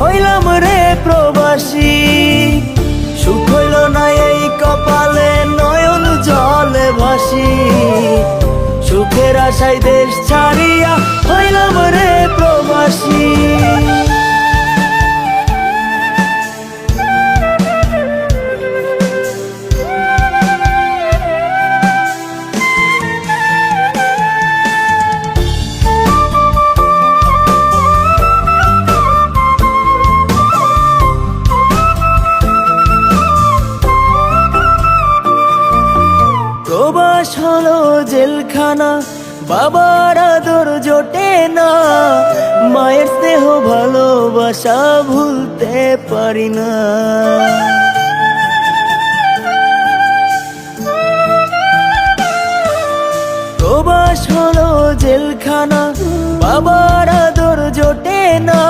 হইলাম রে প্রবাসী। সুখ হইল না এই কপালে, নয়ন জলে ভাসি। সুখের আশায় দেশ ছাড়িয়া হইলাম রে প্রবাসী। প্রবাস হলো জেলখানা, বাবার আদর জোটে না। মায়ের স্নেহ ভালোবাসা ভুলতে পারি না। প্রবাস হলো জেলখানা, বাবার আদর জোটে না।